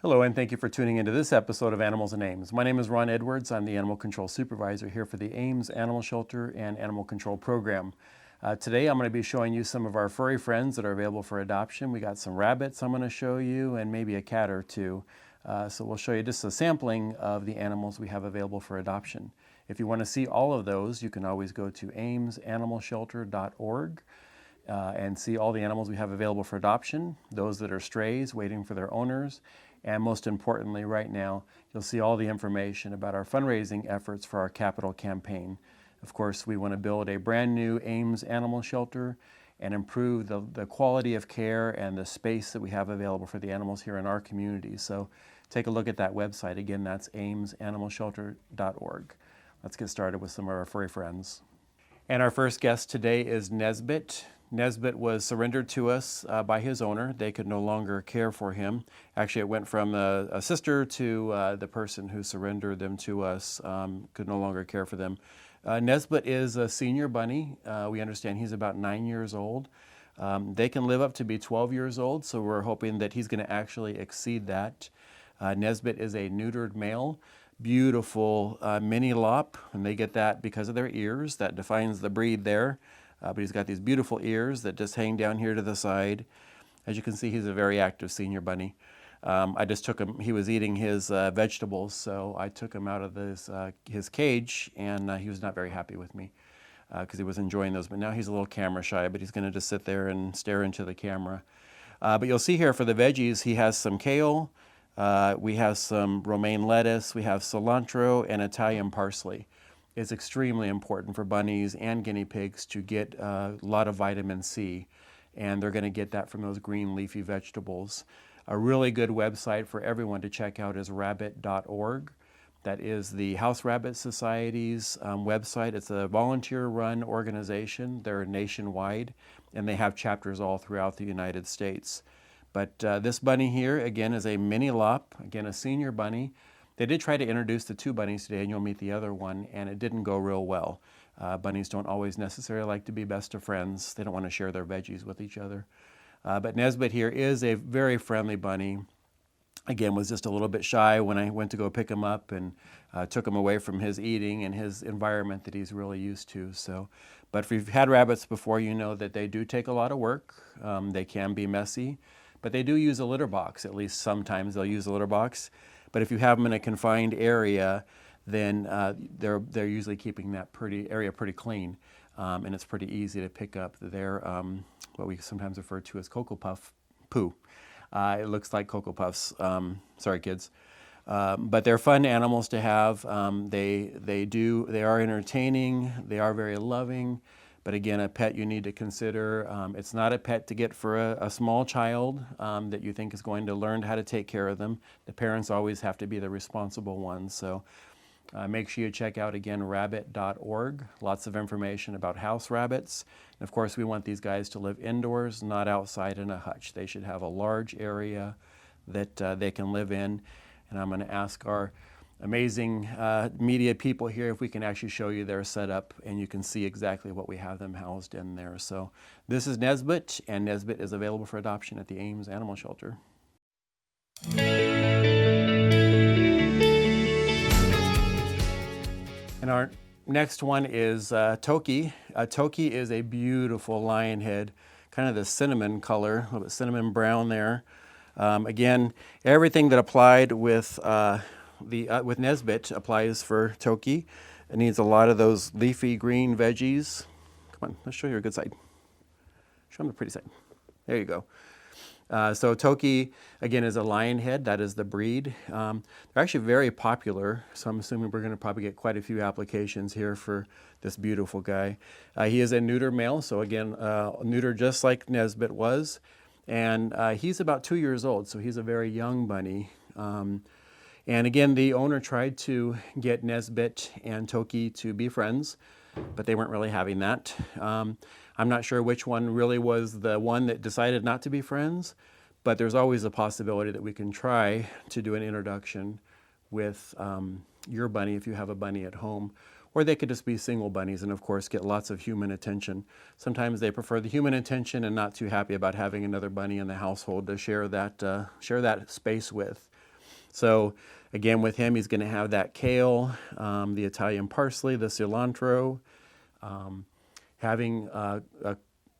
Hello, and thank you for tuning into this episode of Animals in Ames. My name is Ron Edwards. I'm the Animal Control Supervisor here for the Ames Animal Shelter and Animal Control Program. Today I'm going to be showing you some of our furry friends that are available for adoption. We got some rabbits I'm going to show you and maybe a cat or two. So we'll show you just a sampling of the animals we have available for adoption. If you want to see all of those, you can always go to amesanimalshelter.org. And see all the animals we have available for adoption, those that are strays waiting for their owners, and most importantly right now, you'll see all the information about our fundraising efforts for our capital campaign. Of course, we want to build a brand new Ames animal shelter and improve the quality of care and the space that we have available for the animals here in our community. So take a look at that website. Again, that's amesanimalshelter.org. Let's get started with some of our furry friends. And our first guest today is Nesbit. Nesbit was surrendered to us by his owner. They could no longer care for him. Actually, it went from a sister to the person who surrendered them to us could no longer care for them. Nesbit is a senior bunny. We understand he's about 9 years old. They can live up to be 12 years old, so we're hoping that he's going to actually exceed that. Nesbit is a neutered male. Beautiful mini lop, and they get that because of their ears. That defines the breed there. But he's got these beautiful ears that just hang down here to the side. As you can see, he's a very active senior bunny. I just took him, he was eating his vegetables, so I took him out of his cage, and he was not very happy with me because he was enjoying those. But now he's a little camera shy, but he's going to just sit there and stare into the camera. But you'll see here for the veggies, he has some kale, we have some romaine lettuce, we have cilantro, and Italian parsley. It's extremely important for bunnies and guinea pigs to get a lot of vitamin C, and they're going to get that from those green leafy vegetables. A really good website for everyone to check out is rabbit.org. That is the House Rabbit Society's website. It's a volunteer-run organization. They're nationwide, and they have chapters all throughout the United States. But this bunny here, again, is a mini lop, again, a senior bunny. They did try to introduce the two bunnies today, and you'll meet the other one, and it didn't go real well. Bunnies don't always necessarily like to be best of friends. They don't want to share their veggies with each other. But Nesbit here is a very friendly bunny. Again, was just a little bit shy when I went to go pick him up and took him away from his eating and his environment that he's really used to. So, but if you've had rabbits before, you know that they do take a lot of work. They can be messy, but they do use a litter box. At least sometimes they'll use a litter box. But if you have them in a confined area, then they're usually keeping that area pretty clean, and it's pretty easy to pick up their what we sometimes refer to as Cocoa Puff poo. It looks like Cocoa Puffs. Sorry, kids, but they're fun animals to have. They are entertaining. They are very loving. But again, a pet you need to consider. It's not a pet to get for a small child that you think is going to learn how to take care of them. The parents always have to be the responsible ones. So make sure you check out, again, rabbit.org. Lots of information about house rabbits. And of course, we want these guys to live indoors, not outside in a hutch. They should have a large area that they can live in. And I'm going to ask our amazing media people here if we can actually show you their setup, and you can see exactly what we have them housed in there. So this is Nesbit, and Nesbit is available for adoption at the Ames Animal Shelter. And our next one is Toki. Toki is a beautiful lion head, kind of the cinnamon color, a little bit cinnamon brown there. Again, everything that applied with Nesbit applies for Toki. It needs a lot of those leafy green veggies. Come on, let's show you a good side. Show them the pretty side. There you go. So Toki, again, is a lion head. That is the breed. They're actually very popular, so I'm assuming we're going to probably get quite a few applications here for this beautiful guy. He is a neuter male, so again, neuter just like Nesbit was. And he's about 2 years old, so he's a very young bunny. And again, the owner tried to get Nesbit and Toki to be friends, but they weren't really having that. I'm not sure which one really was the one that decided not to be friends, but there's always a possibility that we can try to do an introduction with your bunny if you have a bunny at home. Or they could just be single bunnies and, of course, get lots of human attention. Sometimes they prefer the human attention and not too happy about having another bunny in the household to share that space with. So again, with him, he's going to have that kale, the Italian parsley, the cilantro, having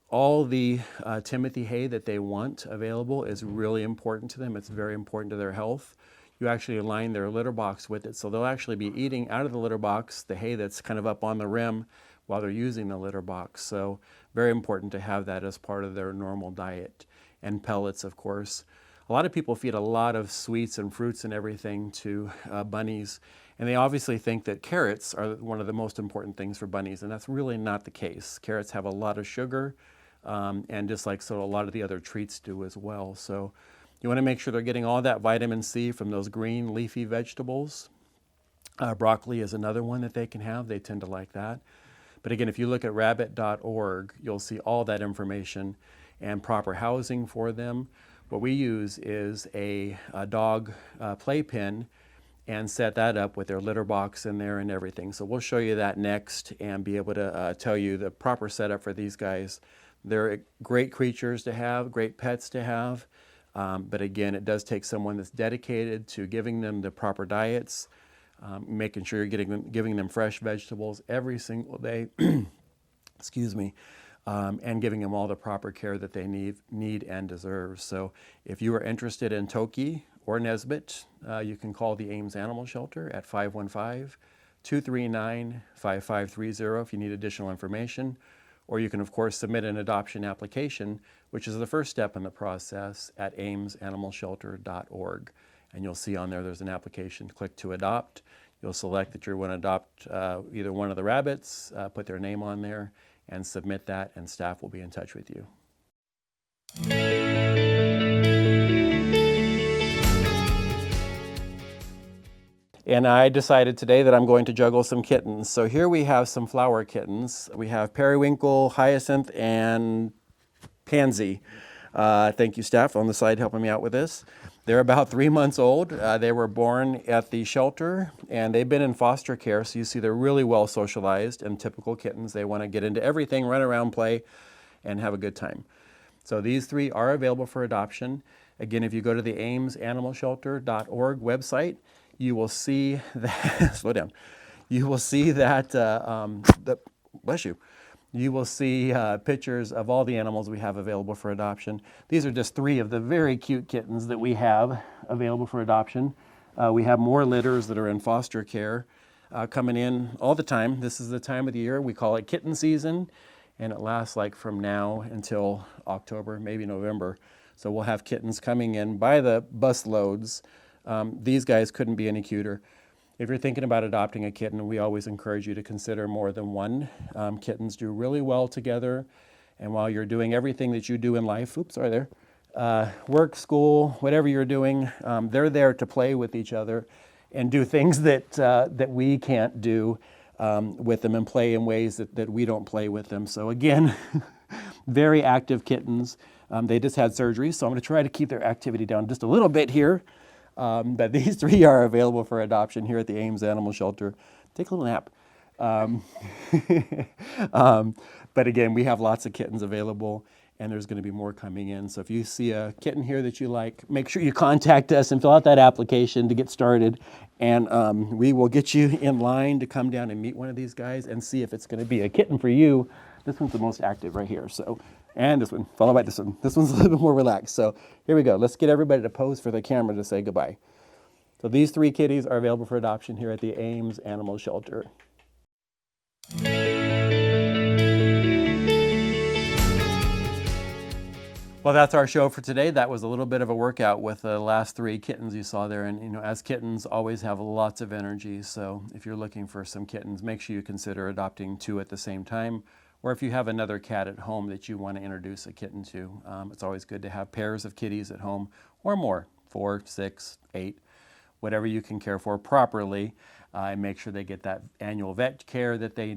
all the Timothy hay that they want available is really important to them. It's very important to their health. You actually align their litter box with it, so they'll actually be eating out of the litter box the hay that's kind of up on the rim while they're using the litter box. So very important to have that as part of their normal diet. And pellets, of course. A lot of people feed a lot of sweets and fruits and everything to bunnies, and they obviously think that carrots are one of the most important things for bunnies, and that's really not the case. Carrots have a lot of sugar, and just like so a lot of the other treats do as well. So you want to make sure they're getting all that vitamin C from those green leafy vegetables. Broccoli is another one that they can have. They tend to like that. But again, if you look at rabbit.org, you'll see all that information and proper housing for them. What we use is a dog playpen and set that up with their litter box in there and everything. So we'll show you that next and be able to tell you the proper setup for these guys. They're great creatures to have, great pets to have. But again, it does take someone that's dedicated to giving them the proper diets, making sure you're giving them fresh vegetables every single day, excuse me, and giving them all the proper care that they need and deserve. So if you are interested in Toki or Nesbitt, you can call the Ames Animal Shelter at 515-239-5530 if you need additional information. Or you can, of course, submit an adoption application, which is the first step in the process, at amesanimalshelter.org. And you'll see on there there's an application. Click to adopt. You'll select that you're going to adopt either one of the rabbits, put their name on there, and submit that, and staff will be in touch with you. And I decided today that I'm going to juggle some kittens. So here we have some flower kittens. We have periwinkle, hyacinth, and pansy. Thank you, staff on the side helping me out with this. They're about 3 months old. They were born at the shelter, and they've been in foster care. So you see they're really well socialized, and typical kittens. They want to get into everything, run around, play, and have a good time. So these 3 are available for adoption. Again, if you go to the amesanimalshelter.org website, you will see that, slow down, you will see that, bless you, you will see pictures of all the animals we have available for adoption. These are just 3 of the very cute kittens that we have available for adoption. We have more litters that are in foster care coming in all the time. This is the time of the year, we call it kitten season, and it lasts like from now until October, maybe November. So we'll have kittens coming in by the bus loads. These guys couldn't be any cuter. If you're thinking about adopting a kitten, we always encourage you to consider more than one. Kittens do really well together, and while you're doing everything that you do in life, work, school, whatever you're doing, they're there to play with each other and do things that we can't do with them, and play in ways that we don't play with them. So again, very active kittens. They just had surgery, so I'm going to try to keep their activity down just a little bit here. But these 3 are available for adoption here at the Ames Animal Shelter. Take a little nap. But again, we have lots of kittens available, and there's going to be more coming in. So if you see a kitten here that you like, make sure you contact us and fill out that application to get started. And we will get you in line to come down and meet one of these guys and see if it's going to be a kitten for you. This one's the most active right here. So, and this one, followed by this one. This one's a little bit more relaxed. So here we go. Let's get everybody to pose for the camera to say goodbye. So these 3 kitties are available for adoption here at the Ames Animal Shelter. Well, that's our show for today. That was a little bit of a workout with the last 3 kittens you saw there. And, you know, as kittens always have lots of energy. So if you're looking for some kittens, make sure you consider adopting 2 at the same time. Or if you have another cat at home that you want to introduce a kitten to, it's always good to have pairs of kitties at home, or more, 4, 6, 8, whatever you can care for properly, and make sure they get that annual vet care that they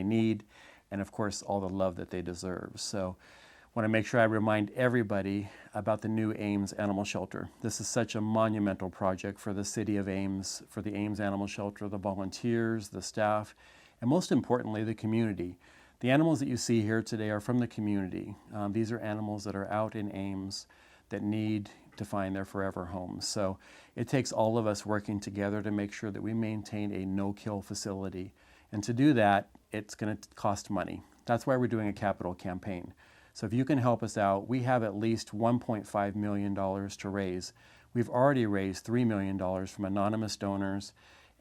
need, and of course all the love that they deserve. So I want to make sure I remind everybody about the new Ames Animal Shelter. This is such a monumental project for the city of Ames, for the Ames Animal Shelter, the volunteers, the staff, and most importantly, the community. The animals that you see here today are from the community. These are animals that are out in Ames that need to find their forever homes. So it takes all of us working together to make sure that we maintain a no-kill facility. And to do that, it's going to cost money. That's why we're doing a capital campaign. So if you can help us out, we have at least $1.5 million to raise. We've already raised $3 million from anonymous donors,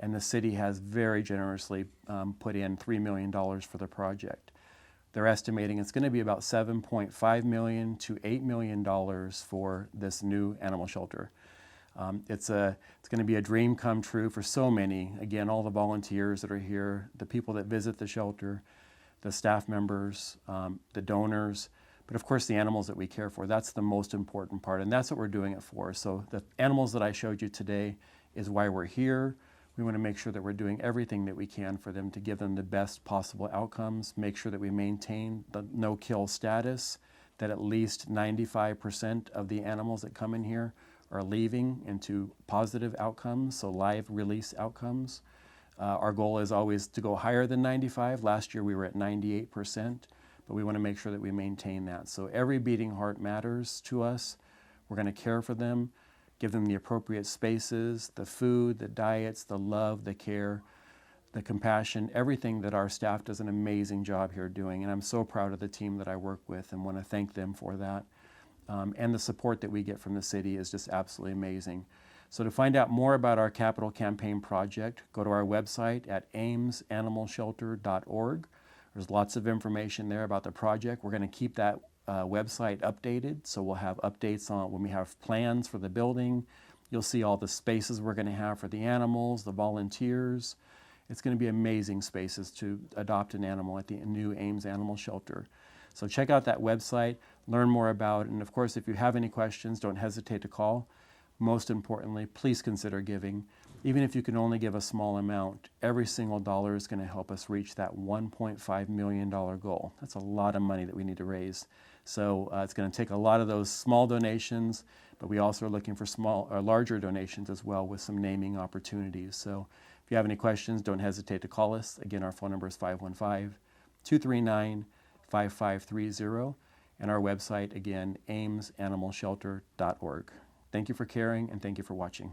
and the city has very generously put in $3 million for the project. They're estimating it's going to be about $7.5 million to $8 million for this new animal shelter. It's going to be a dream come true for so many. Again, all the volunteers that are here, the people that visit the shelter, the staff members, the donors, but of course the animals that we care for. That's the most important part, and that's what we're doing it for. So the animals that I showed you today is why we're here. We want to make sure that we're doing everything that we can for them to give them the best possible outcomes, make sure that we maintain the no-kill status, that at least 95% of the animals that come in here are leaving into positive outcomes, so live release outcomes. Our goal is always to go higher than 95. Last year we were at 98%, but we want to make sure that we maintain that. So every beating heart matters to us. We're going to care for them, give them the appropriate spaces, the food, the diets, the love, the care, the compassion, everything that our staff does an amazing job here doing. And I'm so proud of the team that I work with and want to thank them for that. And the support that we get from the city is just absolutely amazing. So to find out more about our capital campaign project, go to our website at amesanimalshelter.org. There's lots of information there about the project. We're going to keep that website updated, so we'll have updates on when we have plans for the building. You'll see all the spaces we're going to have for the animals, the volunteers. It's going to be amazing spaces to adopt an animal at the new Ames Animal Shelter. So check out that website, learn more about it, and of course if you have any questions, don't hesitate to call. Most importantly, please consider giving. Even if you can only give a small amount, every single dollar is going to help us reach that $1.5 million goal. That's a lot of money that we need to raise. So it's going to take a lot of those small donations, but we also are looking for larger donations as well with some naming opportunities. So if you have any questions, don't hesitate to call us. Again, our phone number is 515-239-5530, and our website, again, amesanimalshelter.org. Thank you for caring, and thank you for watching.